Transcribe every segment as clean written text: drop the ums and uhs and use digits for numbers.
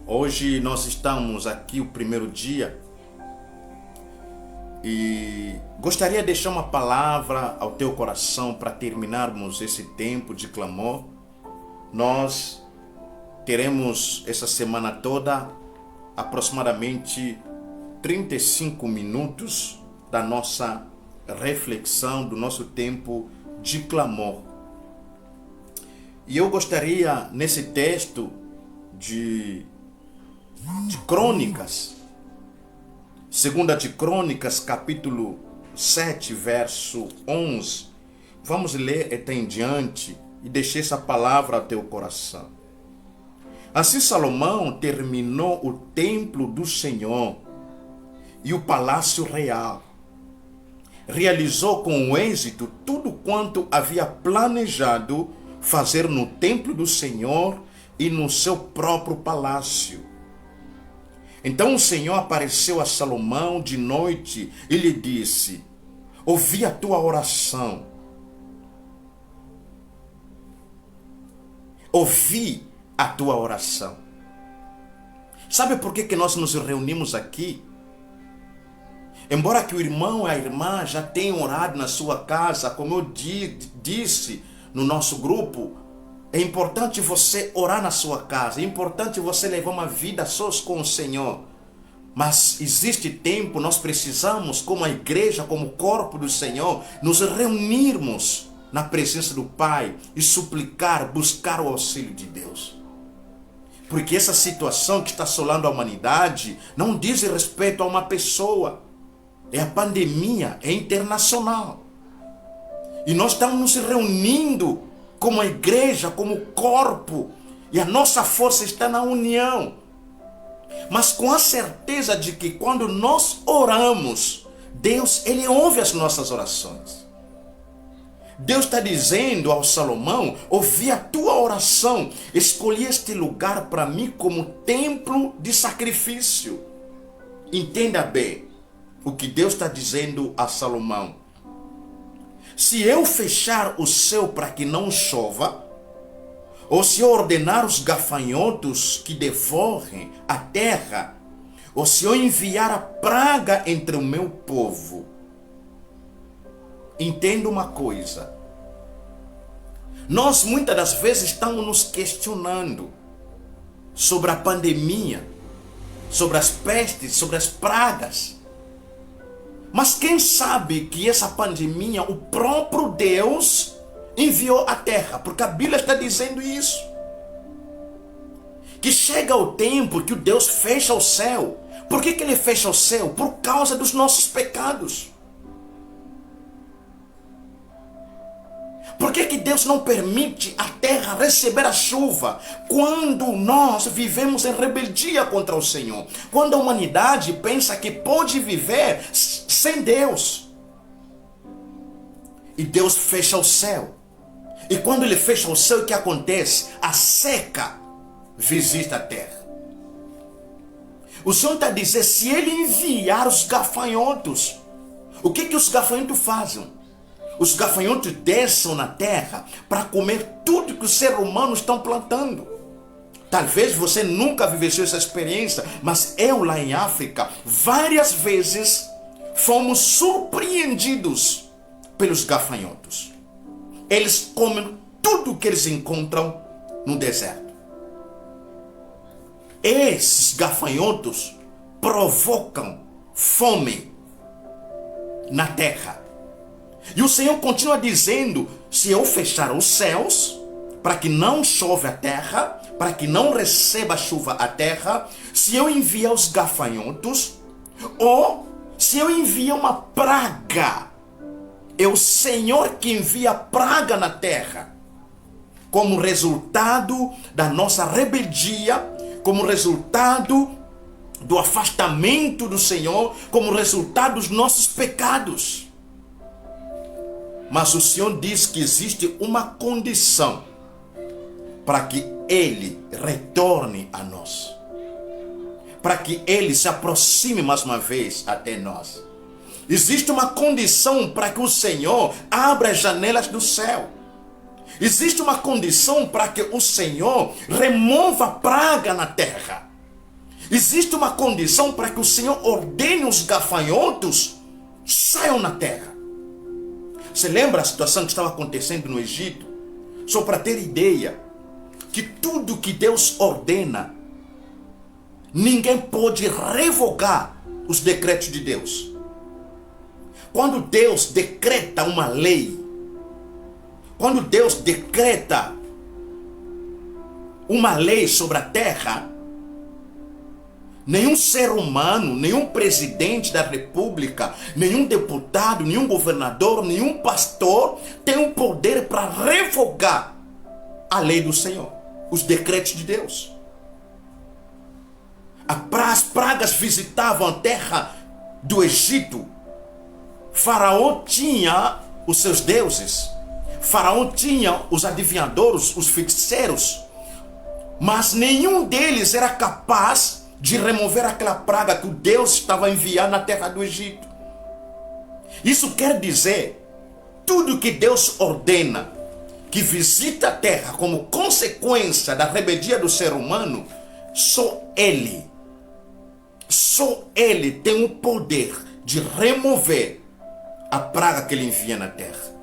Hoje nós estamos aqui o primeiro dia e gostaria de deixar uma palavra ao teu coração para terminarmos esse tempo de clamor. Nós teremos essa semana toda aproximadamente 35 minutos da nossa reflexão, do nosso tempo de clamor. E eu gostaria, nesse texto de Crônicas, segunda de Crônicas, capítulo 7, verso 11, vamos ler até em diante e deixar essa palavra ao teu coração. Assim Salomão terminou o templo do Senhor e o palácio real. Realizou com êxito tudo quanto havia planejado fazer no templo do Senhor e no seu próprio palácio. Então o Senhor apareceu a Salomão de noite e lhe disse: ouvi a tua oração. Ouvi a tua oração. Sabe por que nós nos reunimos aqui? Embora que o irmão e a irmã já tenham orado na sua casa, como eu disse no nosso grupo, é importante você orar na sua casa, é importante você levar uma vida sós com o Senhor. Mas existe tempo, nós precisamos, como a igreja, como corpo do Senhor, nos reunirmos na presença do Pai e suplicar, buscar o auxílio de Deus. Porque essa situação que está assolando a humanidade não diz respeito a uma pessoa. É a pandemia, é internacional. E nós estamos nos reunindo como a igreja, como corpo, e a nossa força está na união. Mas com a certeza de que quando nós oramos, Deus, Ele ouve as nossas orações. Deus está dizendo ao Salomão: ouvi a tua oração, escolhi este lugar para mim como templo de sacrifício. Entenda bem o que Deus está dizendo a Salomão. Se eu fechar o céu para que não chova, ou se eu ordenar os gafanhotos que devorem a terra, ou se eu enviar a praga entre o meu povo, entenda uma coisa. Nós muitas das vezes estamos nos questionando sobre a pandemia, sobre as pestes, sobre as pragas. Mas quem sabe que essa pandemia o próprio Deus enviou à terra? Porque a Bíblia está dizendo isso. Que chega o tempo que o Deus fecha o céu. Por que Ele fecha o céu? Por causa dos nossos pecados. Por que Deus não permite a terra receber a chuva quando nós vivemos em rebeldia contra o Senhor? Quando a humanidade pensa que pode viver sem Deus. E Deus fecha o céu. E quando Ele fecha o céu, o que acontece? A seca visita a terra. O Senhor está dizendo, se Ele enviar os gafanhotos, o que os gafanhotos fazem? Os gafanhotos descem na terra para comer tudo que os seres humanos estão plantando. Talvez você nunca vivenciou essa experiência, mas eu lá em África, várias vezes fomos surpreendidos pelos gafanhotos. Eles comem tudo que eles encontram no deserto. Esses gafanhotos provocam fome na terra. E o Senhor continua dizendo, se eu fechar os céus, para que não chova a terra, para que não receba chuva a terra, se eu enviar os gafanhotos, ou se eu enviar uma praga, é o Senhor que envia praga na terra, como resultado da nossa rebeldia, como resultado do afastamento do Senhor, como resultado dos nossos pecados. Mas o Senhor diz que existe uma condição para que Ele retorne a nós, para que Ele se aproxime mais uma vez até nós. Existe uma condição para que o Senhor abra as janelas do céu. Existe uma condição para que o Senhor remova a praga na terra. Existe uma condição para que o Senhor ordene os gafanhotos saiam na terra. Você lembra a situação que estava acontecendo no Egito? Só para ter ideia, que tudo que Deus ordena, ninguém pode revogar os decretos de Deus. Quando Deus decreta uma lei, quando Deus decreta uma lei sobre a terra, nenhum ser humano, nenhum presidente da república, nenhum deputado, nenhum governador, nenhum pastor tem o poder para revogar a lei do Senhor, os decretos de Deus. As pragas visitavam a terra do Egito. Faraó tinha os seus deuses. Faraó tinha os adivinhadores, os feiticeiros. Mas nenhum deles era capaz de remover aquela praga que o Deus estava enviando na terra do Egito. Isso quer dizer, tudo que Deus ordena, que visita a terra como consequência da rebeldia do ser humano, só Ele tem o poder de remover a praga que Ele envia na terra.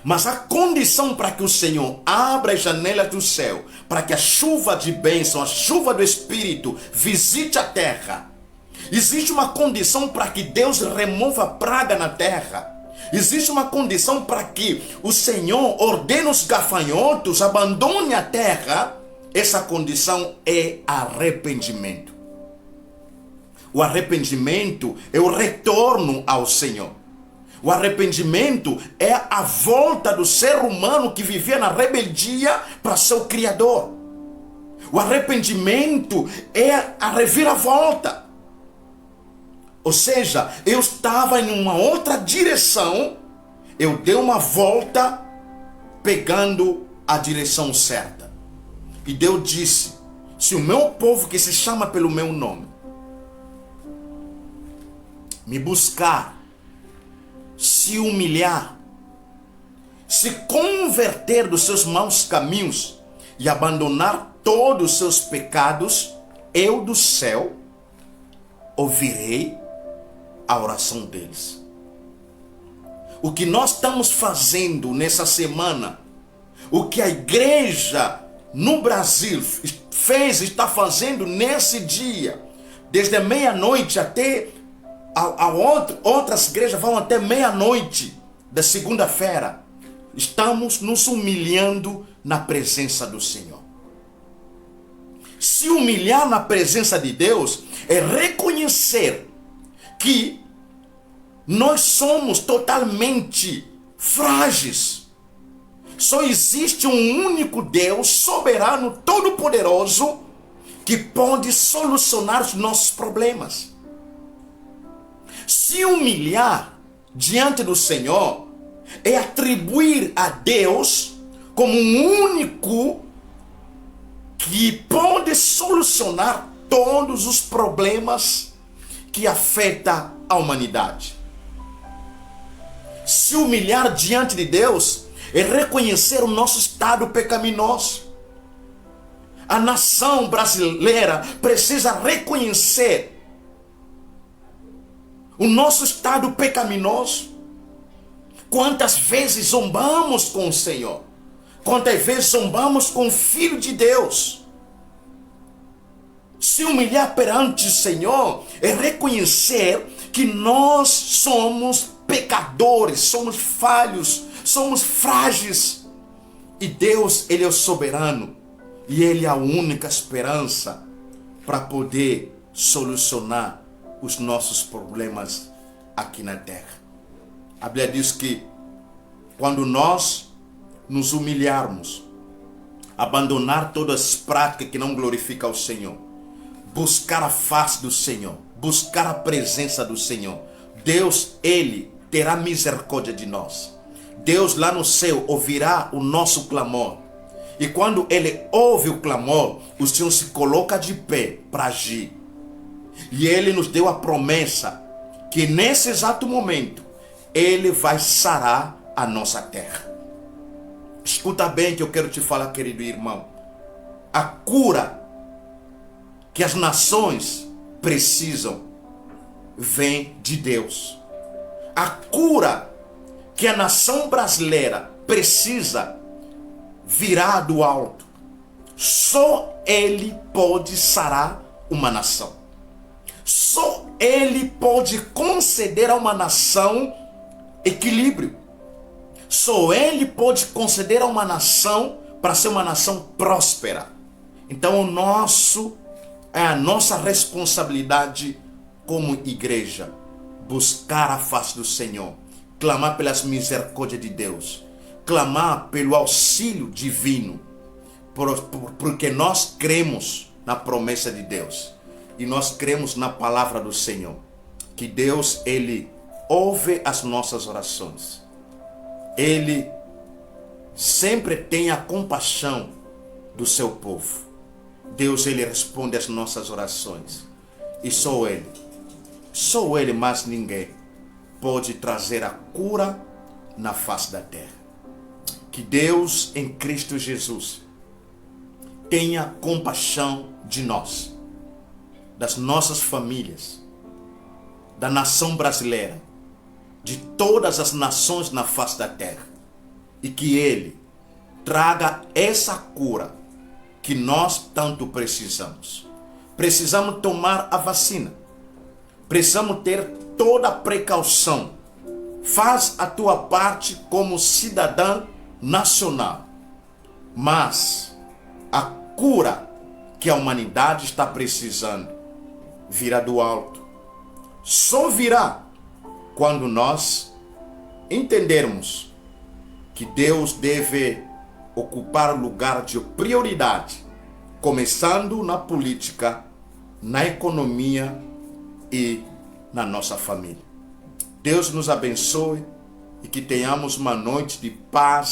Mas a condição para que o Senhor abra as janelas do céu, para que a chuva de bênção, a chuva do Espírito visite a terra, existe uma condição para que Deus remova a praga na terra. Existe uma condição para que o Senhor ordene os gafanhotos, abandone a terra. Essa condição é arrependimento. O arrependimento é o retorno ao Senhor. O arrependimento é a volta do ser humano que vivia na rebeldia para seu Criador. O arrependimento é a reviravolta. Ou seja, eu estava em uma outra direção, eu dei uma volta pegando a direção certa. E Deus disse, se o meu povo que se chama pelo meu nome me buscar, se humilhar, se converter dos seus maus caminhos e abandonar todos os seus pecados, eu do céu ouvirei a oração deles. O que nós estamos fazendo nessa semana, o que a igreja no Brasil está fazendo nesse dia, desde a meia-noite até outras igrejas vão até meia-noite da segunda-feira. Estamos nos humilhando na presença do Senhor. Se humilhar na presença de Deus é reconhecer que nós somos totalmente frágeis. Só existe um único Deus soberano, todo-poderoso, que pode solucionar os nossos problemas. Se humilhar diante do Senhor é atribuir a Deus como um único que pode solucionar todos os problemas que afetam a humanidade. Se humilhar diante de Deus é reconhecer o nosso estado pecaminoso. A nação brasileira precisa reconhecer o nosso estado pecaminoso. Quantas vezes zombamos com o Senhor? Quantas vezes zombamos com o Filho de Deus? Se humilhar perante o Senhor é reconhecer que nós somos pecadores, somos falhos, somos frágeis. E Deus, Ele é o soberano. E Ele é a única esperança para poder solucionar os nossos problemas aqui na terra. A Bíblia diz que quando nós nos humilharmos, abandonar todas as práticas que não glorificam ao Senhor, buscar a face do Senhor, buscar a presença do Senhor, Deus, Ele terá misericórdia de nós. Deus lá no céu ouvirá o nosso clamor. E quando Ele ouve o clamor, o Senhor se coloca de pé para agir. E Ele nos deu a promessa que nesse exato momento Ele vai sarar a nossa terra. Escuta bem que eu quero te falar, querido irmão. A cura que as nações precisam vem de Deus. A cura que a nação brasileira precisa virá do alto. Só Ele pode sarar uma nação. Só Ele pode conceder a uma nação equilíbrio. Só Ele pode conceder a uma nação para ser uma nação próspera. Então é a nossa responsabilidade como igreja buscar a face do Senhor, clamar pelas misericórdias de Deus, clamar pelo auxílio divino, porque nós cremos na promessa de Deus e nós cremos na palavra do Senhor, que Deus, Ele ouve as nossas orações. Ele sempre tem a compaixão do seu povo. Deus, Ele responde às nossas orações. E só Ele, mais ninguém, pode trazer a cura na face da terra. Que Deus, em Cristo Jesus, tenha compaixão de nós, das nossas famílias, da nação brasileira, de todas as nações na face da terra, e que Ele traga essa cura que nós tanto precisamos. Precisamos tomar a vacina, precisamos ter toda a precaução. Faz a tua parte como cidadão nacional, mas a cura que a humanidade está precisando virá do alto. Só virá quando nós entendermos que Deus deve ocupar lugar de prioridade, começando na política, na economia e na nossa família. Deus nos abençoe e que tenhamos uma noite de paz.